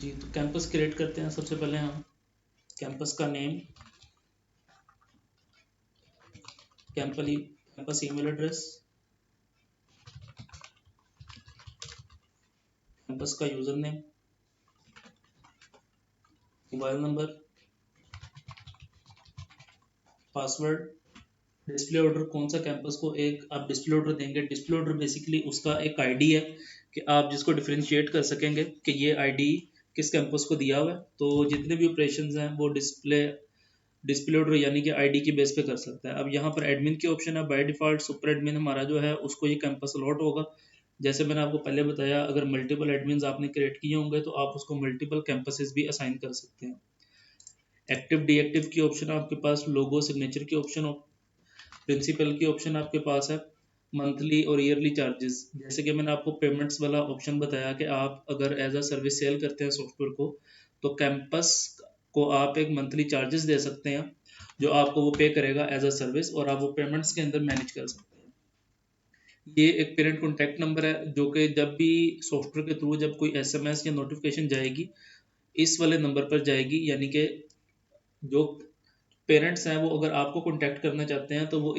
जी, तो campus create करते हैं। सबसे पहले हम कैंपस का name, campus email address, campus का user name, mobile number, password, display order कौन सा कैंपस को एक आप डिस्प्ले ऑर्डर देंगे। डिस्प्ले ऑर्डर बेसिकली उसका एक आईडी है कि आप जिसको डिफरेंशिएट कर सकेंगे कि ये आईडी किस कैंपस को दिया हुआ है। तो जितने भी ऑपरेशंस हैं वो डिस्प्ले ऑर्डर यानी कि आईडी की बेस पे कर सकता है। अब यहाँ पर एडमिन की ऑप्शन है। बाय डिफ़ॉल्ट सुपर एडमिन हमारा जो है उसको ये कैंपस अलॉट होगा। जैसे मैंने आपको पहले बताया, अगर मल्टीपल एडमिन्स आपने क्रिएट किए होंगे तो आप उसको मल्टीपल कैंपसेस भी असाइन कर सकते हैं। एक्टिव डीएक्टिव की ऑप्शन आपके पास, लोगो सिग्नेचर की ऑप्शन, प्रिंसिपल की ऑप्शन आपके पास है, मंथली और ईयरली चार्जेस। जैसे कि मैंने आपको पेमेंट्स वाला ऑप्शन बताया कि आप अगर एज अ सर्विस सेल करते हैं सॉफ्टवेयर को, तो कैंपस को आप एक मंथली चार्जेस दे सकते हैं जो आपको वो पे करेगा एज अ सर्विस, और आप वो पेमेंट्स के अंदर मैनेज कर सकते हैं। ये एक पेरेंट कॉन्टैक्ट नंबर है जो कि जब भी सॉफ्टवेयर के थ्रू जब कोई एसएमएस या नोटिफिकेशन जाएगी इस वाले नंबर पर जाएगी, यानी कि जो पेरेंट्स हैं वो अगर आपको कॉन्टैक्ट करना चाहते हैं तो वो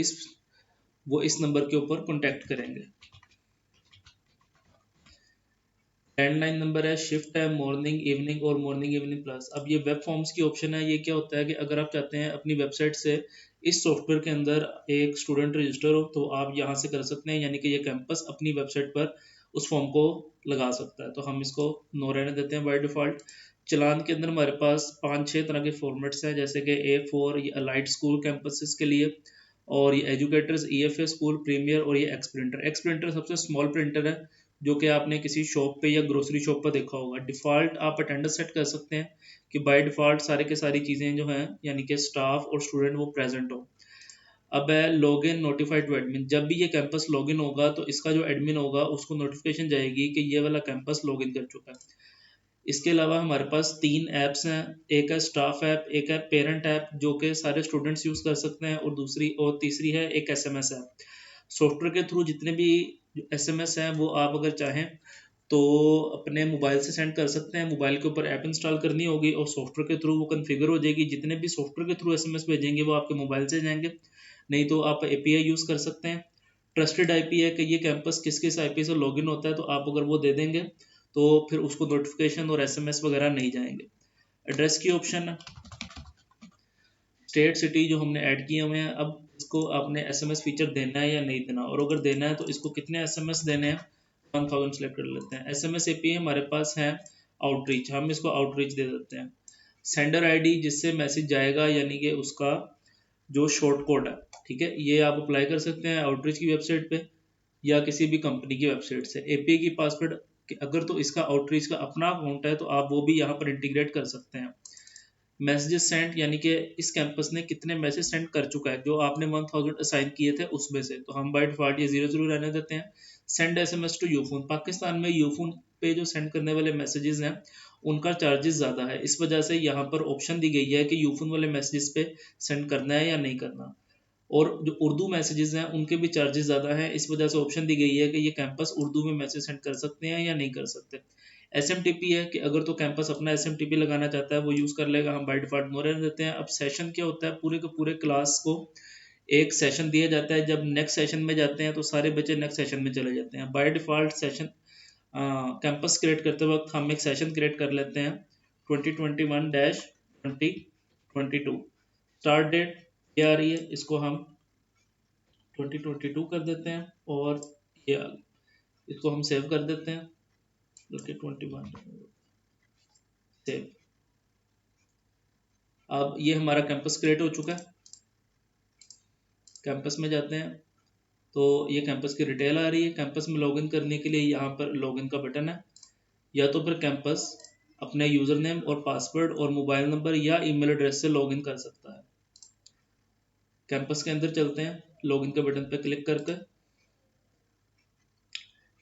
इस नंबर के ऊपर कॉन्टैक्ट करेंगे। लैंडलाइन नंबर है, शिफ्ट है, मॉर्निंग इवनिंग और मॉर्निंग इवनिंग प्लस। अब ये वेब फॉर्म्स की ऑप्शन है। ये क्या होता है कि अगर आप चाहते हैं अपनी वेबसाइट से इस सॉफ्टवेयर के अंदर एक स्टूडेंट रजिस्टर हो तो आप यहाँ से कर सकते हैं, यानी कि ये कैंपस अपनी वेबसाइट पर उस फॉर्म को लगा सकता है। तो हम इसको नो रहने देते हैं बाय डिफ़ॉल्ट। चलान के अंदर हमारे पास 5-6 तरह के फॉर्मेट्स हैं, जैसे कि A4 ये अलाइट स्कूल कैंपसेस के लिए, और ये एजुकेटर्स EFA स्कूल प्रीमियर, और ये एक्स प्रिंटर सबसे स्मॉल प्रिंटर है जो कि आपने किसी शॉप पे या ग्रोसरी शॉप पर देखा होगा। डिफ़ॉल्ट आप अटेंडेंस सेट कर सकते हैं कि बाय डिफ़ॉल्ट सारे के सारी चीज़ें जो हैं यानी कि स्टाफ और स्टूडेंट वो प्रेजेंट हो। अब है लॉगिन नोटिफाइड टू एडमिन। जब भी ये कैंपस लॉगिन होगा तो इसका जो एडमिन होगा उसको नोटिफिकेशन जाएगी कि ये वाला कैंपस लॉगिन कर चुका है। इसके अलावा हमारे पास 3 ऐप्स हैं। एक है स्टाफ ऐप, एक है पेरेंट ऐप जो कि सारे स्टूडेंट्स यूज़ कर सकते हैं, और तीसरी है एक एसएमएस ऐप। सॉफ्टवेयर के थ्रू जितने भी एसएमएस हैं वो आप अगर चाहें तो अपने मोबाइल से सेंड कर सकते हैं। मोबाइल के ऊपर ऐप इंस्टॉल करनी होगी और सॉफ्टवेयर के थ्रू वो कन्फिगर हो जाएगी। जितने भी सॉफ्टवेयर के थ्रू एसएमएस भेजेंगे वो आपके मोबाइल से जाएंगे, नहीं तो आप एपीआई यूज़ कर सकते हैं। ट्रस्टेड आईपी है कि ये कैंपस किस किस आईपी से लॉगिन होता है, तो आप अगर वो दे देंगे तो फिर उसको नोटिफिकेशन और एसएमएस वगैरह नहीं जाएंगे। एड्रेस की ऑप्शन है, स्टेट सिटी जो हमने ऐड किए हुए हैं। अब इसको आपने एसएमएस फीचर देना है या नहीं देना, और अगर देना है तो इसको कितने एसएमएस देने हैं, 1000 सेलेक्ट कर लेते हैं। एसएमएस एपीआई हमारे पास है आउटरीच, हम इसको आउटरीच दे देते हैं। सेंडर आईडी जिससे मैसेज जाएगा यानी कि उसका जो शॉर्ट कोड है, ठीक है, ये आप अप्लाई कर सकते हैं आउटरीच की वेबसाइट पे या किसी भी कंपनी की वेबसाइट से। एपीआई की पासवर्ड अगर तो इसका आउटरीच का अपना अकाउंट है तो आप वो भी यहाँ पर इंटीग्रेट कर सकते हैं। मैसेजेस सेंड यानी कि इस कैंपस ने कितने मैसेज सेंड कर चुका है जो आपने 1000 असाइन किए थे उसमें से, तो हम बाय डिफॉल्ट ये 0 रहने देते हैं। Send SMS to Ufone, Pakistan में यूफोन पे जो सेंड करने वाले मैसेजेस हैं उनका चार्जेस ज़्यादा है, इस वजह से यहाँ पर ऑप्शन दी गई है कि यूफोन वाले मैसेजेस पे सेंड करना है या नहीं करना। और जो उर्दू मैसेजेस हैं उनके भी चार्जेस ज़्यादा हैं, इस वजह से ऑप्शन दी गई है कि ये कैंपस उर्दू में मैसेज सेंड कर सकते हैं या नहीं कर सकते। एसएमटीपी है कि अगर तो कैंपस अपना एसएमटीपी लगाना चाहता है वो यूज़ कर लेगा, हम बाय डिफॉल्ट नो रहने देते हैं। अब सेशन क्या होता है, पूरे के पूरे क्लास को एक सेशन दिया जाता है, जब नेक्स्ट सेशन में जाते हैं तो सारे बच्चे नेक्स्ट सेशन में चले जाते हैं। By default session campus create करते वक्त हम एक सेशन क्रिएट कर लेते हैं 2021-2022। स्टार्ट डेट ये आ रही है, इसको हम 2022 कर देते हैं, और ये इसको हम सेव कर देते हैं 2021 सेव। अब ये हमारा कैंपस क्रिएट हो चुका है। कैंपस में जाते हैं तो ये कैंपस की डिटेल आ रही है। कैंपस में लॉगिन करने के लिए यहाँ पर लॉगिन का बटन है, या तो फिर कैंपस अपने यूज़र नेम और पासवर्ड और मोबाइल नंबर या ईमेल एड्रेस से लॉगिन कर सकता है। कैंपस के अंदर चलते हैं, लॉगिन के बटन पर क्लिक करके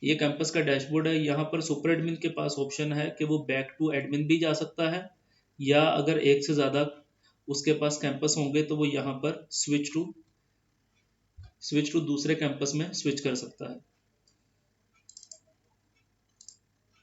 ये कैंपस का डैशबोर्ड है। यहाँ पर सुपर एडमिन के पास ऑप्शन है कि वो बैक टू एडमिन भी जा सकता है, या अगर एक से ज़्यादा उसके पास कैंपस होंगे तो वो यहाँ पर स्विच टू दूसरे कैंपस में स्विच कर सकता है।